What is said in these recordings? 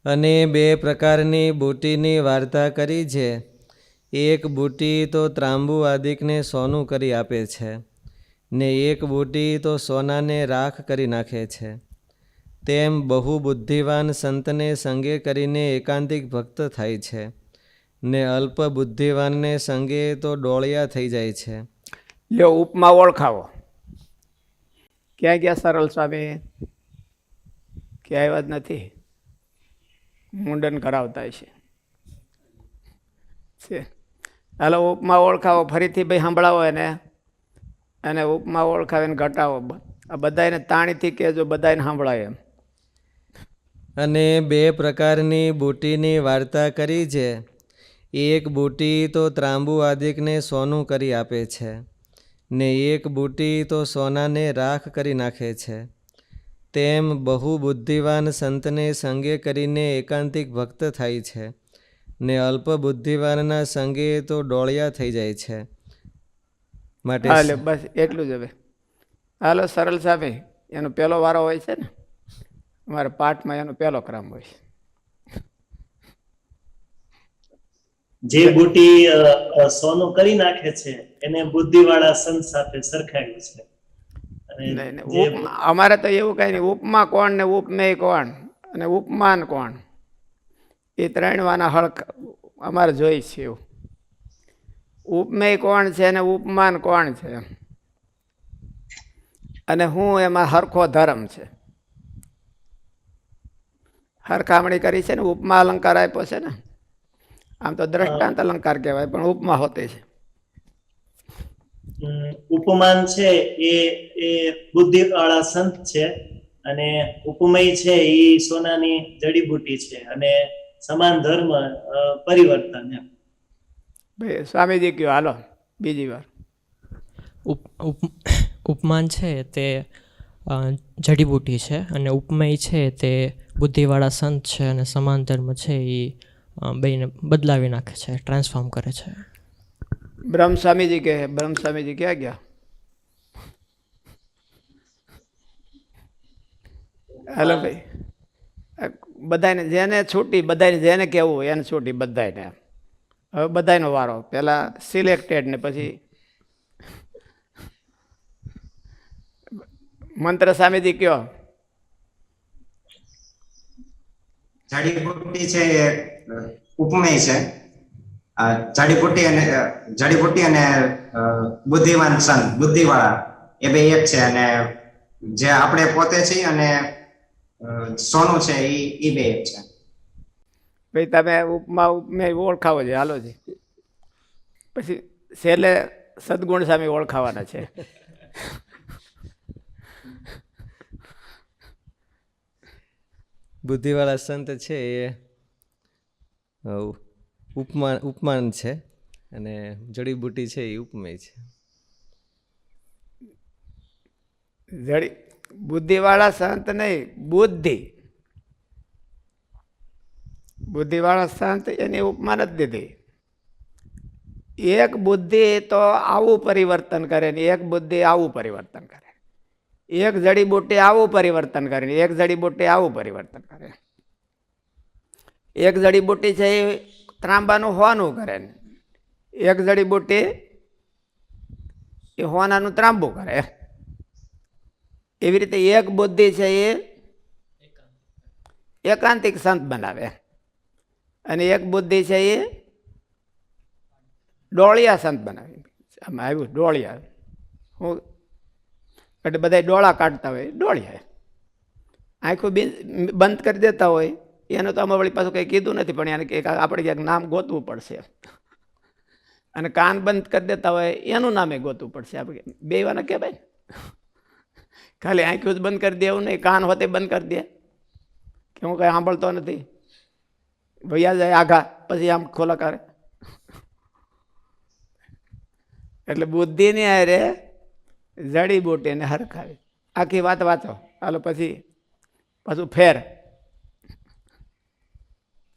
અને બે પ્રકારની બુટ્ટીની વાર્તા કરી છે. એક બુટ્ટી તો ત્રાંબુ આદિકને સોનું કરી આપે છે, ને એક બુટ્ટી તો સોનાને રાખ કરી નાખે છે. તેમ બહુ બુદ્ધિવાન સંતને સંગે કરીને એકાંતિક ભક્ત થાય છે, ને અલ્પ બુદ્ધિવાનને સંગે તો ડોળિયા થઈ જાય છે. લ્યો ઉપમા ઓળખાવો. ક્યાં ગયા સરળ સ્વામી? ક્યાંય વાત નથી, મુંડન કરાવતા છે. હાલો ઉપમા ઓળખાવો. ફરીથી ભાઈ સાંભળાવો એને, અને ઉપમા ઓળખાવીને ઘટાવો. આ બધાને તાણીથી કહેજો, બધાને સાંભળાય એમ. અને બે પ્રકારની બુટ્ટીની વાર્તા કરી છે. એક બુટ્ટી તો ત્રાંબુ આદિકને સોનું કરી આપે છે, ને એક બુટ્ટી તો સોનાને રાખ કરી નાખે છે. તેમ બહુ બુદ્ધિવાન સંતને સંગે કરીને એકાંતિક ભક્ત થાય છે, ને અલ્પ બુદ્ધિવાનના સંગે તો ડોળિયા થઈ જાય છે. માટે હાલે બસ એટલું જ. હવે હાલો સરળ સાહેબ, એનો પહેલો વારો હોય છે ને, અમારા પાઠમાં એનો પહેલો ક્રમ હોય છે. જે બુટ્ટી સોનું કરી નાખે છે એને બુદ્ધિવાળા સંત સાથે સરખાવ્યું છે. અમારે તો એવું કઈ નહીં. ઉપમા કોણ ને ઉપમેય કોણ અને ઉપમાન કોણ, એ ત્રણ વાના હળક અમારે જોઈ છે. એવું ઉપમેય કોણ છે અને ઉપમાન કોણ છે, અને હું એમાં હરખો ધર્મ છે. હરખામણી કરી છે ને, ઉપમા અલંકાર આપ્યો છે ને. આમ તો દ્રષ્ટાંત અલંકાર કહેવાય, પણ ઉપમા હોતે છે. ઉપમાન છે એ બુદ્ધિવાળા સંત છે, અને ઉપમય છે એ સોનાની જડીબુટી છે, અને સમાન ધર્મ પરિવર્તન. સ્વામીજી કયો હાલો બીજી વાર. ઉપમાન છે તે જડીબુટી છે, અને ઉપમેય છે તે બુદ્ધિવાળા સંત છે, અને સમાન ધર્મ છે એ બેને બદલાવી નાખે છે, ટ્રાન્સફોર્મ કરે છે. બ્રહ્મ સ્વામીજી કે, બ્રહ્મ સ્વામીજી ક્યાં ગયા? હાલો ભાઈ, બધાને જેને છૂટી, બધાને જેને કહેવું એને છૂટી, બધાને. હવે બધાનો વારો. પેલા સિલેક્ટેડ ને પછી મંત્ર. સ્વામીજી કયો. જડીબુટ્ટી છે એ ઉપમેય છે. જડીબુટ્ટી અને બુદ્ધિવાન સંત, બુદ્ધિવાળા, એ બે એક છે. અને જે આપણે પોતે છીએ અને સોનું છે એ બે એક છે. ભાઈ તમે ઉપમા ઉપમેય ઓળખાવો છે. હાલો છે. પછી છેલ્લે સદગુણ સામે ઓળખાવાના છે. બુદ્ધિવાળા સંત છે એ ઉપમાન છે, અને જડીબુટ્ટી છે એ ઉપમેય છે. બુદ્ધિવાળા સંત નહીં, બુદ્ધિવાળા સંત એની ઉપમાન જ દીધી. એક બુદ્ધિ તો આવું પરિવર્તન કરે ને એક બુદ્ધિ આવું પરિવર્તન કરે. એક જડીબુટ્ટી આવું પરિવર્તન કરે ને એક જડીબુટ્ટી આવું પરિવર્તન કરે. એક જડીબુટ્ટી છે એ ત્રાંબાનું હોવાનું કરે ને એક જડીબુટ્ટી એ હોનાનું ત્રાંબુ કરે. એવી રીતે એક બુદ્ધિ છે એ એકાંતિક સંત બનાવે, અને એક બુદ્ધિ છે એ ડોળિયા સંત બનાવે. આમાં આવ્યું ડોળિયા. હું એટલે બધા ડોળા કાઢતા હોય, ડોળિયા. આંખો બંધ કરી દેતા હોય એનું તો અમે વળી પાછું કંઈ કીધું નથી, પણ એને આપણે ક્યાંક નામ ગોતવું પડશે. અને કાન બંધ કરી દેતા હોય એનું નામે ગોતવું પડશે. આપણે બે વાના કે ભાઈ ખાલી આંખો જ બંધ કરી દે એવું નહીં, કાન હોતે બંધ કરી દે કે હું કંઈ સાંભળતો નથી, ભૈયા જાય આઘા, પછી આમ ખોલા કરે. એટલે બુદ્ધિની હારે જડીબુટીને હરખાવી. આખી વાત વાંચો. હાલો પછી પાછું ફેર.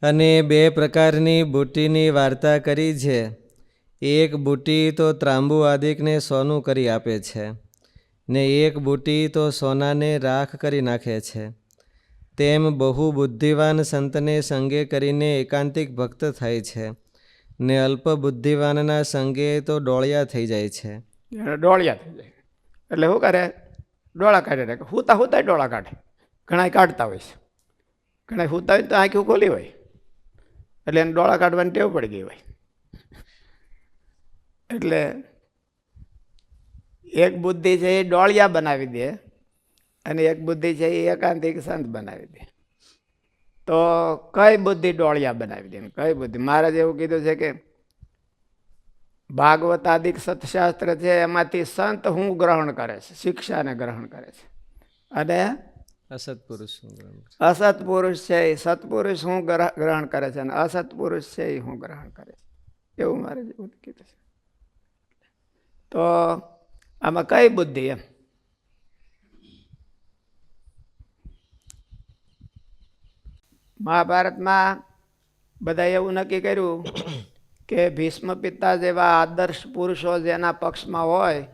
અને બે પ્રકારની બુટ્ટીની વાર્તા કરી છે. એક બુટ્ટી તો ત્રાંબુ આદિકને સોનું કરી આપે છે, ને એક બુટ્ટી તો સોનાને રાખ કરી નાખે છે. તેમ બહુ બુદ્ધિવાન સંતને સંગે કરીને એકાંતિક ભક્ત થાય છે, ને અલ્પ બુદ્ધિવાનના સંગે તો ડોળિયા થઈ જાય છે. એને ડોળિયા થઈ જાય. એટલે શું કરે? ડોળા કાઢે રાખે. હુતા હુતા ડોળા કાઢે. ઘણા કાઢતા હોય છે. ઘણા હુતા હોય તો આંખું ખોલી હોય, એટલે એને ડોળા કાઢવાની ટેવ પડી ગઈ હોય. એટલે એક બુદ્ધિ છે એ ડોળિયા બનાવી દે, અને એક બુદ્ધિ છે એ એકાંતિક સંત બનાવી દે. તો કઈ બુદ્ધિ ડોળિયા બનાવી દે, કઈ બુદ્ધિ? મહારાજ એવું કીધું છે કે ભાગવતાદિક સતશાસ્ત્ર છે એમાંથી સંત હું ગ્રહણ કરે છે, શિક્ષાને ગ્રહણ કરે છે, અને અસત્પુરુષ અસત્પુરુષ છે એ સત્પુરુષ હું ગ્રહણ કરે છે, અને અસત્પુરુષ છે એ હું ગ્રહણ કરે છે. એવું મારે જેવું કીધું છે. તો આમાં કઈ બુદ્ધિ? એમ મહાભારતમાં બધા એવું નક્કી કર્યું કે ભીષ્મ પિતા જેવા આદર્શ પુરુષો જેના પક્ષમાં હોય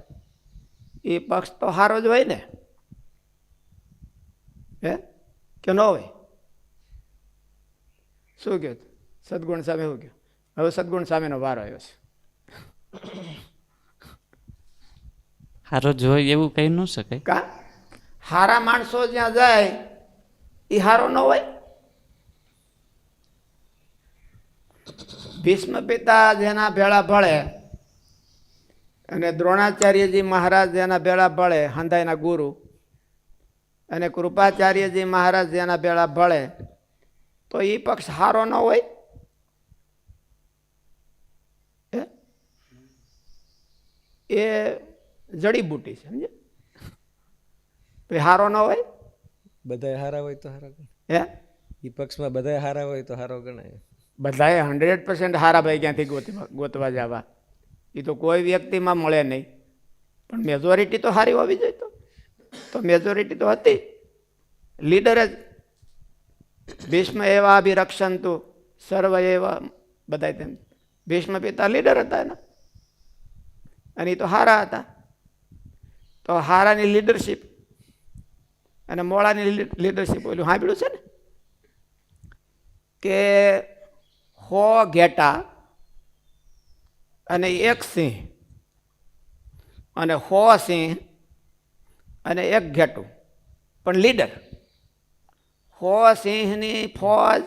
એ પક્ષ તો સારો જ હોય ને, હે કે ન હોય? શું કહ્યું? સદગુણ સામે શું કહ્યું? હવે સદગુણ સામેનો વારો આવ્યો છે. હારો જોઈ એવું કહી ન શકાય. કા હારા માણસો જ્યાં જાય એ હારો ન હોય? ભીષ્મ પિતા જેના ભેળા ભળે અને દ્રોણાચાર્યજી મહારાજ જેના ભેળા ભળે, હંધાઈના ગુરુ, અને કૃપાચાર્યજી મહારાજ જેના ભેળા ભળે, તો એ પક્ષ હારો ન હોય? એ જડીબુટી છે, સમજે? હારો ન હોય? બધા હારા હોય તો હારા ગણાય. હે એ પક્ષમાં બધા હારા હોય તો હારો ગણાય. બધાએ 100% હારા ભાઈ ક્યાંથી ગોતવા જવા? એ તો કોઈ વ્યક્તિમાં મળે નહીં, પણ મેજોરિટી તો સારી હોવી જોઈએ. તો મેજોરિટી તો હતી. લીડર જ ભીષ્મ એવા અભિરક્ષંતુ સર્વ એવા, બધા તેમ ભીષ્મ પિતા લીડર હતા એના, અને એ તો હારા હતા. તો હારાની લીડરશીપ અને મોળાની લીડરશીપ ઓલું સાંભળ્યું છે ને કે 100 ઘેટા અને 1 સિંહ, અને 100 સિંહ અને 1 ઘેટું, પણ લીડર 100 સિંહની ફોજ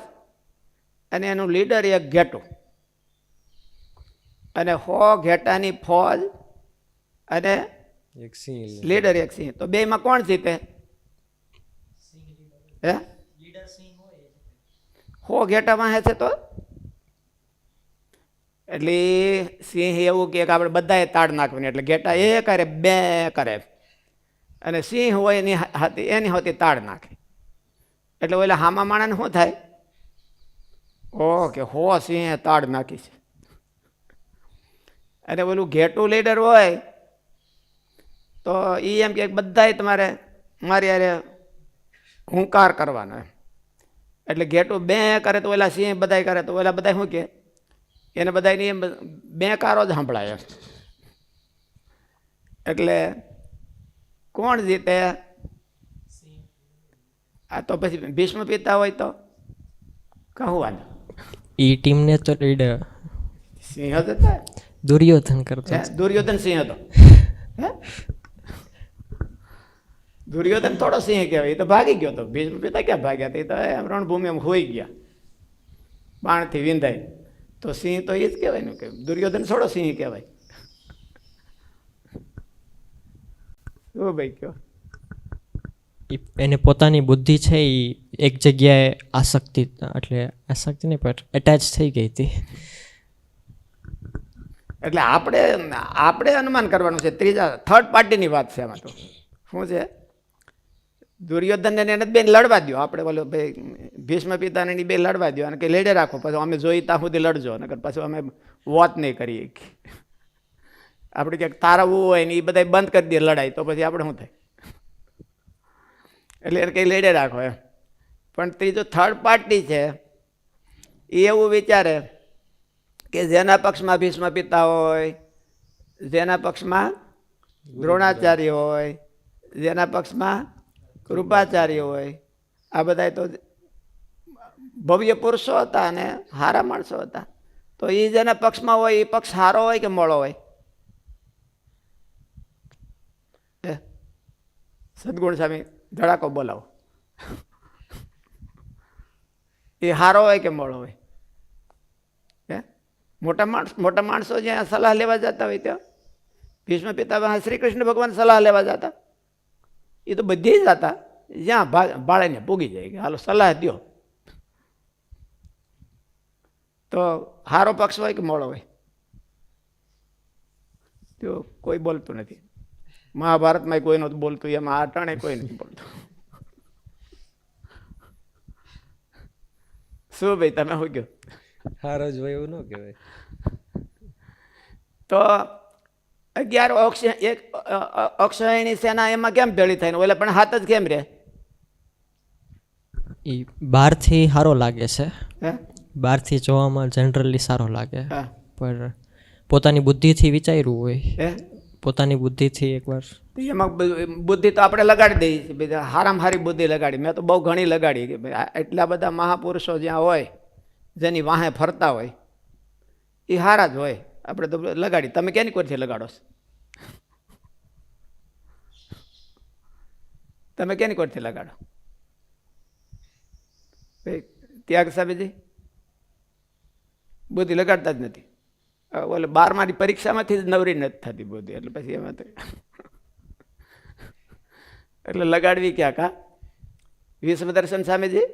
અને એનું લીડર 1 ઘેટું, અને 100 ઘેટાની ફોજ અને એક સિંહ લીડર 1 સિંહ. તો બેમાં કોણ જીતે? હે 100 ઘેટામાં હે છે તો? એટલે સિંહ એવું કે આપણે બધાએ તાડ નાખવાની, એટલે ઘેટા એ કરે, 2 કરે, અને સિંહ હોય એની હોતી તાડ નાખે. એટલે ઓલા હામા માણાને શું થાય? કે 100 સિંહે તાડ નાખી છે. અને ઓલું ઘેટું લીડર હોય તો એ એમ કે બધાએ તમારે મારી યારે હુંકાર કરવાનો. એટલે ઘેટું 2 કરે તો ઓલા સિંહ બધા કરે તો ઓલા બધા શું કે? એને બધાની એમ 2 કારો જ સાંભળાય. એટલે કોણ જીતે? આ તો પછી ભીષ્મ પિતા હોય તો કહું એ ટીમને તો લીડર સિંહ જ હતા. દુર્યોધન કરતો. દુર્યોધન સિંહ હતો. દુર્યોધન થોડો સિંહ કહેવાય, એ તો ભાગી ગયો હતો. ભીષ્મ પિતા ક્યાં ભાગ્યા? એ તો રણભૂમિ એમ હોઈ ગયા બાણથી વિંધાય. તો સિંહ તો એ જ કહેવાય ને, કે દુર્યોધન થોડો સિંહ કહેવાય. શું ભાઈ કયો? એને પોતાની બુદ્ધિ છે એ એક જગ્યાએ આસક્તિ, એટલે આસક્તિ નહીં પણ એટેચ થઈ ગઈ હતી. એટલે આપણે અનુમાન કરવાનું છે. થર્ડ પાર્ટીની વાત છે આમાં. તો શું છે? દુર્યોધનને એને બેન લડવા દો. આપણે બોલો ભાઈ ભીષ્મ પિતાને બે લડવા દો, અને કંઈ લડે રાખો, પછી અમે જોઈ ત્યાં સુધી લડજો, નકર પછી અમે વોત નહીં કરીએ. આપણે ક્યાંક તારવવું હોય ને એ બધા બંધ કરી દે લડાઈ, તો પછી આપણે શું થાય? એટલે એને કંઈ લડે રાખો એમ. પણ ત્રીજો થર્ડ પાર્ટી છે એ એવું વિચારે કે જેના પક્ષમાં ભીષ્મ પિતા હોય, જેના પક્ષમાં દ્રોણાચાર્ય હોય, જેના પક્ષમાં કૃપાચાર્ય હોય, આ બધા તો ભવ્ય પુરુષો હતા અને હારા માણસો હતા. તો એ જેના પક્ષમાં હોય એ પક્ષ હારો હોય કે મોળો હોય? સદગુણ સ્વામી ધડાકો બોલાવો. એ હારો હોય કે મોળો હોય? મોટા માણસો જ્યાં સલાહ લેવા જતા હોય ત્યાં ભીષ્મ પિતામહ શ્રી કૃષ્ણ ભગવાન સલાહ લેવા જતા, એ તો બધી જતા જ્યાં ભાળીને પૂગી જાય કે હાલો સલાહ દો. તો હારો પક્ષ હોય કે મોળો હોય? તો કોઈ બોલતું નથી. મહાભારતમાં કોઈ નહોતું બોલતું, એમાં આ ટાણે કોઈ નથી બોલતું. શું ભાઈ તમે શું કહો? હારો જ હોય એવું ન કહેવાય. તો 11 અક્ષયણી સેના એમાં કેમ ભેળી થાય ને ઓલા પણ હાથ જ કેમ રે? એ બહારથી સારો લાગે છે, હે? બહારથી જોવામાં જનરલી સારો લાગે, હા. પણ પોતાની બુદ્ધિથી વિચાર્યું હોય, હે? પોતાની બુદ્ધિથી એકવાર તો એમાં બુદ્ધિ તો આપણે લગાડી દઈએ છીએ. બધા હારામાં હારી બુદ્ધિ લગાડી. મેં તો બહુ ઘણી લગાડી કે ભાઈ એટલા બધા મહાપુરુષો જ્યાં હોય, જેની વાહે ફરતા હોય, એ હારા જ હોય. આપણે તો લગાડી. તમે કેની કોરથી લગાડો છો? તમે કેની કોરથી લગાડો? ત્યાગ સાહેબજી બુદ્ધિ લગાડતા જ નથી. ઓલે 12માની પરીક્ષામાંથી જ નવરી નથી થતી બુદ્ધિ, એટલે પછી એમાં તો એટલે લગાડવી ક્યાં કા? વિશ્વદર્શન સ્વામીજી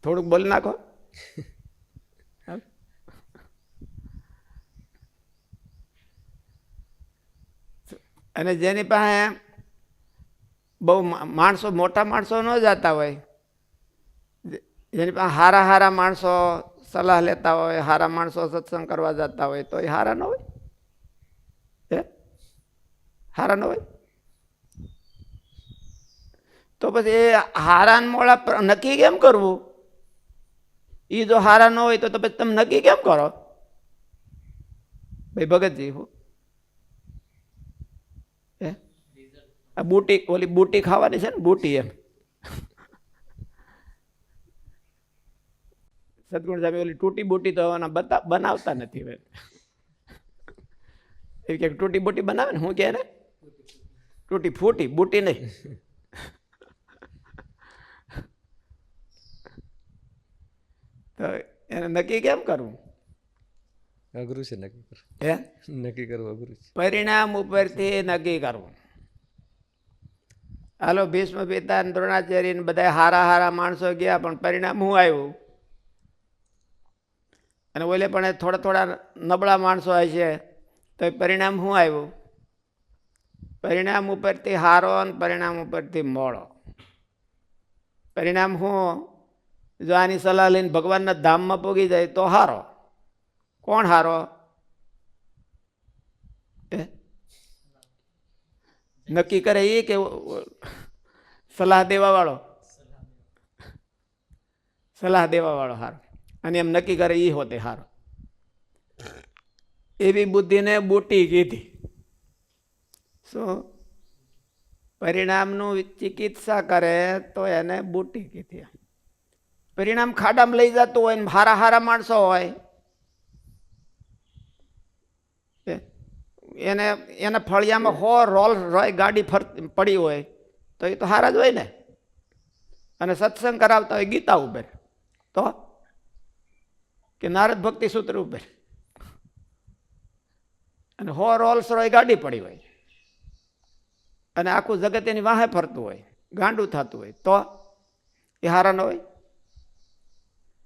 થોડુંક બોલી નાખો. અને જેની પાસે બહુ માણસો મોટા માણસો ન જતા હોય, જેની પાસે હારા હારા માણસો સલાહ લેતા હોય, હારા માણસો સત્સંગ કરવા જતા હોય, તો એ હારા ન હોય? હારા ન હોય? તો પછી એ હારા મોળા નક્કી કેમ કરવું? એ જો હારા ન હોય તો પછી તમે નક્કી કેમ કરો ભાઈ ભગતજી? હું આ બુટી, ઓલી બુટી ખાવાની છે ને, બુટી એમ. સદગુણ સાહેબ ઓલી તૂટી બુટી તો બનાવતા નથી. એ કે તૂટી બુટી બનાવે ને, હું કે ને તૂટી ફૂટી બુટી નહીં. તો એને નક્કી કેમ કરવું? અઘરું છે નક્કી કરવું. હે? નક્કી કરવું અઘરું છે. પરિણામ ઉપરથી નક્કી કરવું. હાલો ભીષ્મ પિતા દ્રોણાચાર્ય ને બધા હારા હારા માણસો ગયા, પણ પરિણામ શું આવ્યું? અને ઓલે પણ થોડા થોડા નબળા માણસો હોય છે, તો પરિણામ શું આવ્યું? પરિણામ ઉપરથી હારો અને પરિણામ ઉપરથી મોળો. પરિણામ શું? જો આની સલાહ લઈને ભગવાનના ધામમાં પોગી જાય તો હારો. કોણ હારો? નક્કી કરે એ કે સલાહ દેવા વાળો? સલાહ દેવા વાળો હારો. અને એમ નક્કી કરે એ હોતે હારો. એવી બુદ્ધિને બુટી કીધી. શું? પરિણામનું ચિકિત્સા કરે તો એને બુટી કીધી. પરિણામ ખાડામાં લઈ જતું હોય ને હારા હારા માણસો હોય, એને એના ફળિયામાં રોલ રોય ગાડી પડી હોય, તો એ તો હારા જ હોય ને. અને સત્સંગ કરાવતા હોય ગીતા ઉપર, તો કે નારદ ભક્તિ સૂત્ર ઉપર, અને રોલ્સ રોય ગાડી પડી હોય, અને આખું જગત એની વાહે ફરતું હોય, ગાંડું થતું હોય, તો એ હારા ન હોય?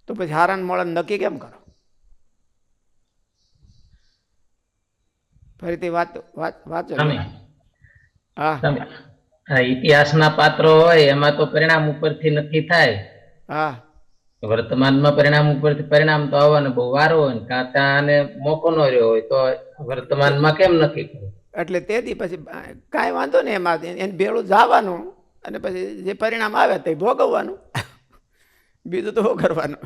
તો પછી હારાને મોળા નક્કી કેમ કરો? ફરીથી વાંચો. હા, ઇતિહાસના પાત્રો હોય એમાં તો પરિણામ ઉપરથી નક્કી થાય. હા, વર્તમાનમાં પરિણામ ઉપરથી પરિણામ તો આવવાનો બહુ વારો હોય ને કાંતાને મોકો ન રહ્યો હોય, તો વર્તમાનમાં કેમ નક્કી કરવું? એટલે તેથી પછી કાંઈ વાંધો નહીં, એમાં એને ભેળું જવાનું, અને પછી જે પરિણામ આવે તે ભોગવવાનું. બીજું તો શું કરવાનું?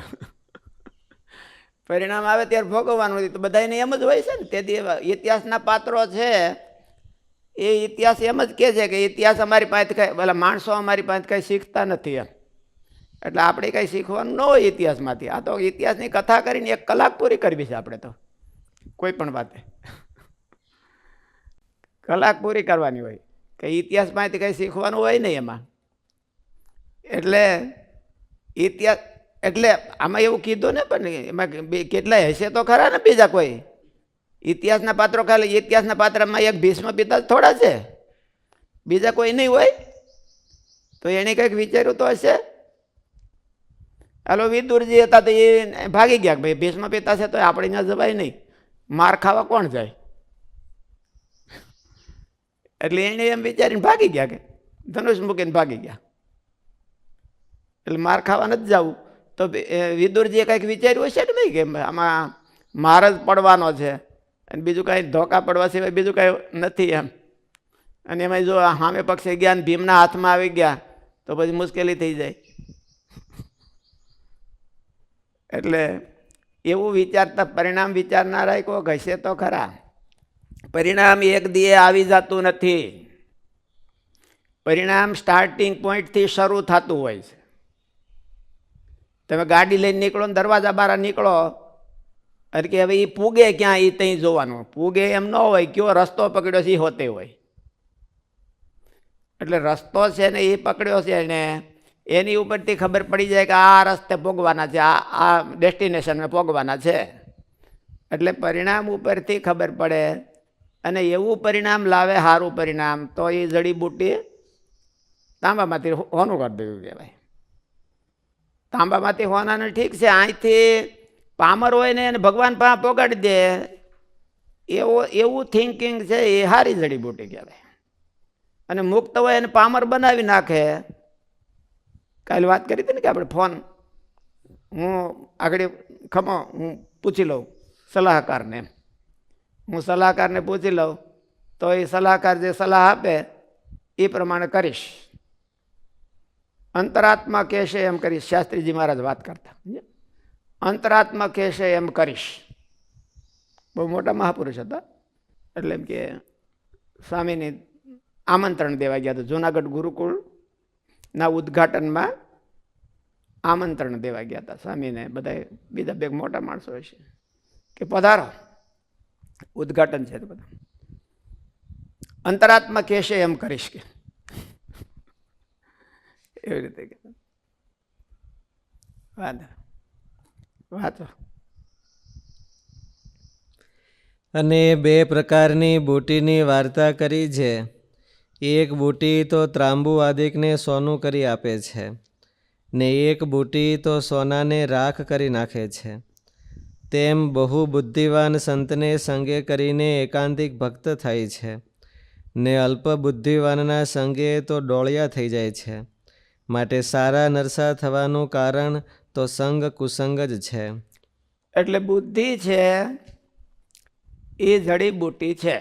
પરિણામ આવે ત્યારે ભોગવવાનું. તો બધાને એમ જ હોય છે ને. તેથી ઇતિહાસના પાત્રો છે એ ઇતિહાસ એમ જ કહે છે કે ઇતિહાસ અમારી પાસે કાંઈ પેલા માણસો અમારી પાસે કાંઈ શીખતા નથી એમ. એટલે આપણે કાંઈ શીખવાનું ન હોય ઇતિહાસમાંથી. આ તો ઇતિહાસની કથા કરીને 1 કલાક પૂરી કરવી છે આપણે તો કોઈ પણ વાતે કલાક પૂરી કરવાની હોય કે ઇતિહાસમાંથી કંઈ શીખવાનું હોય નહીં એમાં. એટલે ઇતિહાસ એટલે આમાં એવું કીધું ને પણ એમાં કેટલાય હશે તો ખરા ને બીજા કોઈ ઇતિહાસના પાત્રો. ખાલી ઇતિહાસના પાત્રમાં એક ભીષ્મ પિતા થોડા છે, બીજા કોઈ નહીં હોય. તો એણે કંઈક વિચાર્યું તો હશે. હાલો વિદુરજી હતા તો એ ભાગી ગયા, ભાઈ ભીષ્મ પિતા છે તો આપણે ત્યાં જવાય નહીં, માર ખાવા કોણ જાય. એટલે એને એમ વિચારીને ભાગી ગયા કે ધનુષ મૂકીને ભાગી ગયા. એટલે માર ખાવા નથી જવું. તો વિદુરજીએ કંઈક વિચાર્યું હશે કે નહીં કે આમાં માર જ પડવાનો છે અને બીજું કાંઈ ધોકા પડવા સિવાય બીજું કાંઈ નથી એમ. અને એમાં જો સામે પક્ષે ગયા ને ભીમના હાથમાં આવી ગયા તો પછી મુશ્કેલી થઈ જાય. એટલે એવું વિચારતા પરિણામ વિચારનારા કોઈક હશે તો ખરા. પરિણામ એક દીએ આવી જતું નથી. પરિણામ સ્ટાર્ટિંગ પોઈન્ટથી શરૂ થતું હોય છે. તમે ગાડી લઈને નીકળો ને દરવાજા બહાર નીકળો એટલે કે હવે એ પૂગે ક્યાં એ ત્યાં જોવાનું. પૂગે એમ ન હોય, કયો રસ્તો પકડ્યો છે એ હોતે હોય. એટલે રસ્તો છે ને એ પકડ્યો છે ને એની ઉપરથી ખબર પડી જાય કે આ રસ્તે પોગવાના છે, આ ડેસ્ટિનેશનને પોગવાના છે. એટલે પરિણામ ઉપરથી ખબર પડે. અને એવું પરિણામ લાવે સારું પરિણામ તો એ જડીબુટ્ટી તાંબામાંથી હોનું કરી દેવું કહેવાય. તાંબામાંથી હોનાને ઠીક છે, અહીંથી પામર હોય ને એને ભગવાન પાસે પોગાડી દે એવું થિંકિંગ છે એ સારી જડીબુટ્ટી કહેવાય. અને મુક્ત હોય એને પામર બનાવી નાખે. કાલે વાત કરી હતી ને કે આપણે ફોન હું આગળ ખમો હું પૂછી લઉં સલાહકારને, હું સલાહકારને પૂછી લઉં તો એ સલાહકાર જે સલાહ આપે એ પ્રમાણે કરીશ. અંતરાત્મા કહેશે એમ કરીશ. શાસ્ત્રીજી મહારાજ વાત કરતા, અંતરાત્મા કહેશે એમ કરીશ. બહુ મોટા મહાપુરુષ હતા. એટલે એમ કે સ્વામીને આમંત્રણ દેવા ગયા હતા જૂનાગઢ ગુરુકુળના ઉદ્ઘાટનમાં આમંત્રણ દેવા ગયા હતા સ્વામીને. બધા બીજા 2 મોટા માણસો હશે કે પધારો, ઉદ્ઘાટન છે. બધા અંતરાત્મા કહેશે એમ કરીશ કે એવી રીતે કહેતા. વાંચો. અને 2 પ્રકારની બુટીની વાર્તા કરી છે. એક બુટી તો ત્રાંબુવાદિકને સોનું કરી આપે છે ને એક બુટી તો સોનાને રાખ કરી નાખે છે. તેમ બહુ બુદ્ધિવાન સંતને સંગે કરીને એકાંતિક ભક્ત થાય છે ને અલ્પ બુદ્ધિવાનના સંગે તો ડોળિયા થઈ જાય છે. માટે સારા નરસા થવાનું કારણ તો સંગ કુસંગ જ છે. એટલે બુદ્ધિ છે એ જડીબુટ્ટી છે.